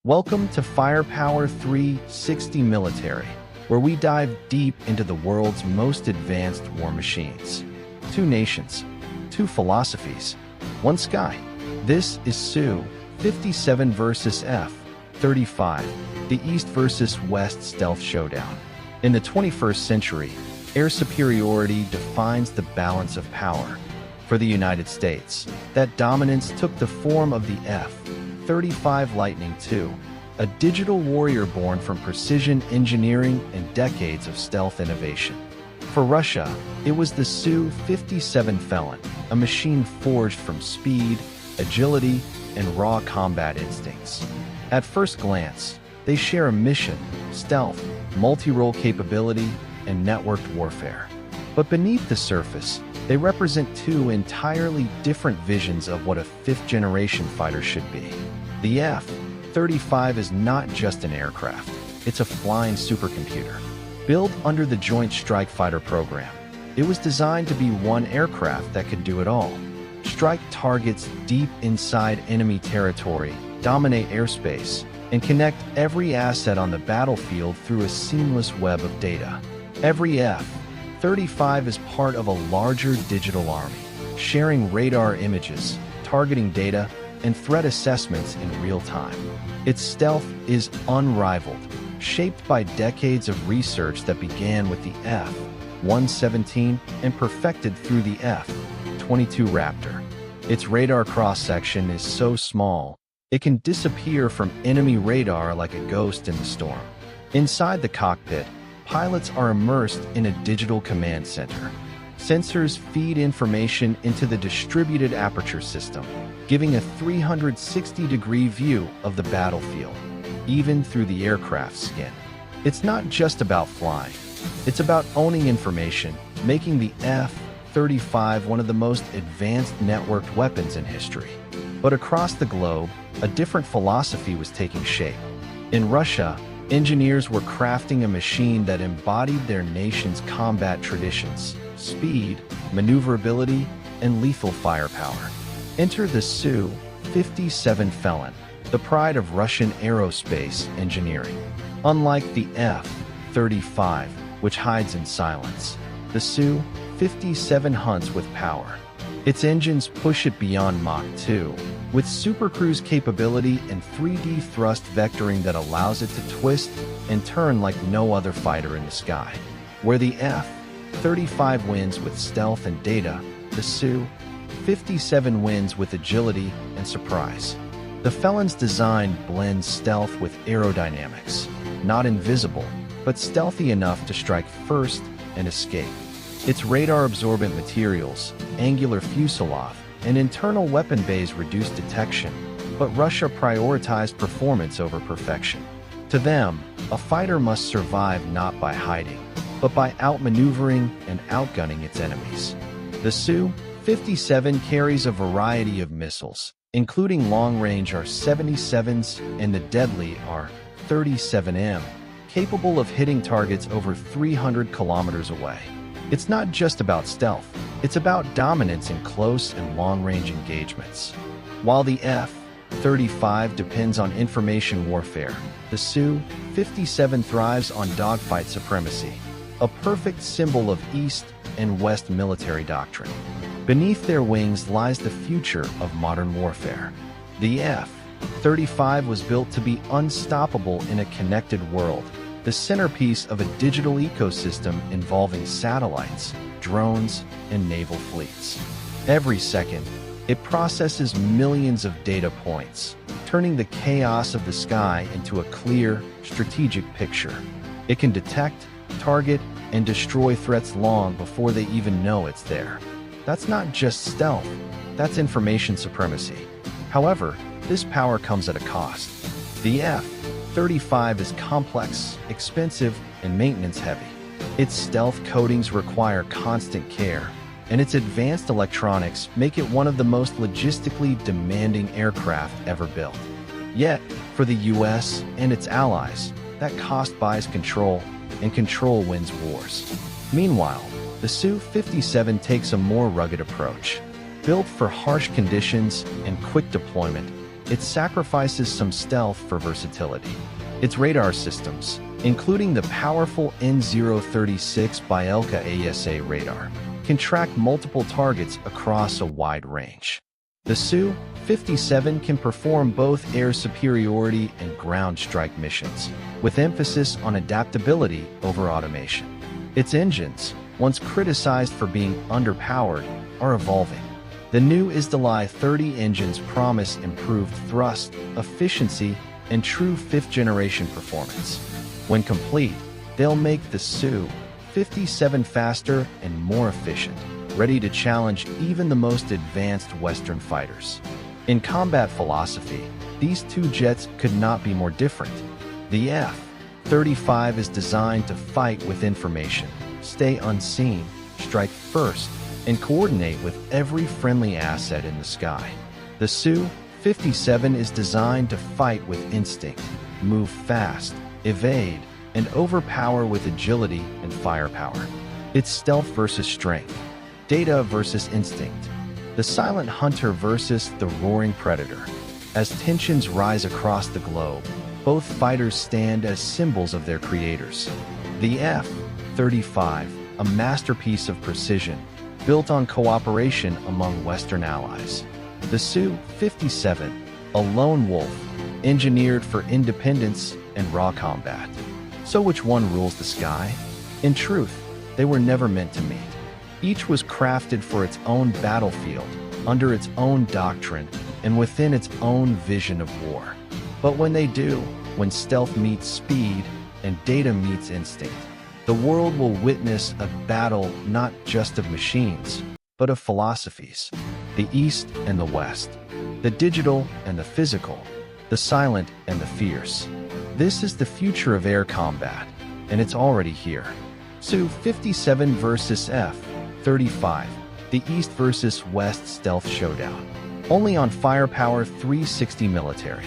Welcome to Firepower 360 Military, where we dive deep into the world's most advanced war machines. Two nations, two philosophies, one sky. This is Su-57 versus F-35, the East versus West stealth showdown. In the 21st century, air superiority defines the balance of power. For the United States, that dominance took the form of the F-35 Lightning II, a digital warrior born from precision engineering and decades of stealth innovation. For Russia, it was the Su-57 Felon, a machine forged from speed, agility, and raw combat instincts. At first glance, they share a mission: stealth, multi-role capability, and networked warfare. But beneath the surface, they represent two entirely different visions of what a fifth-generation fighter should be. The F-35 is not just an aircraft, it's a flying supercomputer. Built under the Joint Strike Fighter program, it was designed to be one aircraft that could do it all: strike targets deep inside enemy territory, dominate airspace, and connect every asset on the battlefield through a seamless web of data. Every F-35 is part of a larger digital army, sharing radar images, targeting data, and threat assessments in real time. Its stealth is unrivaled, shaped by decades of research that began with the F-117 and perfected through the F-22 Raptor. Its radar cross-section is so small, it can disappear from enemy radar like a ghost in the storm. Inside the cockpit, pilots are immersed in a digital command center. Sensors feed information into the distributed aperture system, giving a 360-degree view of the battlefield, even through the aircraft's skin. It's not just about flying. It's about owning information, making the F-35 one of the most advanced networked weapons in history. But across the globe, a different philosophy was taking shape. In Russia, engineers were crafting a machine that embodied their nation's combat traditions: speed, maneuverability, and lethal firepower. Enter the Su-57 Felon, the pride of Russian aerospace engineering. Unlike the F-35, which hides in silence, the Su-57 hunts with power. Its engines push it beyond Mach 2, with supercruise capability and 3D thrust vectoring that allows it to twist and turn like no other fighter in the sky. Where the F-35 wins with stealth and data, the Su-57 wins with agility and surprise. The Felon's design blends stealth with aerodynamics, not invisible, but stealthy enough to strike first and escape. Its radar-absorbent materials, angular fuselage, and internal weapon bays reduce detection, but Russia prioritized performance over perfection. To them, a fighter must survive not by hiding, but by outmaneuvering and outgunning its enemies. The Su-57 carries a variety of missiles, including long-range R-77s and the deadly R-37M, capable of hitting targets over 300 kilometers away. It's not just about stealth, it's about dominance in close and long-range engagements. While the F-35 depends on information warfare, the Su-57 thrives on dogfight supremacy, a perfect symbol of East and West military doctrine. Beneath their wings lies the future of modern warfare. The F-35 was built to be unstoppable in a connected world, the centerpiece of a digital ecosystem involving satellites, drones, and naval fleets. Every second, it processes millions of data points, turning the chaos of the sky into a clear, strategic picture. It can detect, target, and destroy threats long before they even know it's there. That's not just stealth, that's information supremacy. However, this power comes at a cost. The F-35 is complex, expensive, and maintenance-heavy. Its stealth coatings require constant care, and its advanced electronics make it one of the most logistically demanding aircraft ever built. Yet, for the US and its allies, that cost buys control, and control wins wars. Meanwhile, the Su-57 takes a more rugged approach. Built for harsh conditions and quick deployment, it sacrifices some stealth for versatility. Its radar systems, including the powerful N036 Bielka ASA radar, can track multiple targets across a wide range. The Su-57 can perform both air superiority and ground strike missions, with emphasis on adaptability over automation. Its engines, once criticized for being underpowered, are evolving. The new Izdalai 30 engines promise improved thrust, efficiency, and true fifth-generation performance. When complete, they'll make the Su-57 faster and more efficient, ready to challenge even the most advanced Western fighters. In combat philosophy, these two jets could not be more different. The F-35 is designed to fight with information, stay unseen, strike first, and coordinate with every friendly asset in the sky. The Su-57 is designed to fight with instinct, move fast, evade, and overpower with agility and firepower. It's stealth versus strength, data versus instinct, the silent hunter versus the roaring predator. As tensions rise across the globe, both fighters stand as symbols of their creators. The F-35, a masterpiece of precision, built on cooperation among Western allies. The Su-57, a lone wolf, engineered for independence and raw combat. So which one rules the sky? In truth, they were never meant to meet. Each was crafted for its own battlefield, under its own doctrine, and within its own vision of war. But when they do, when stealth meets speed and data meets instinct, the world will witness a battle not just of machines, but of philosophies. The East and the West, the digital and the physical, the silent and the fierce. This is the future of air combat, and it's already here. Su-57 versus F-35, the East versus West stealth showdown. Only on Firepower 360 Military.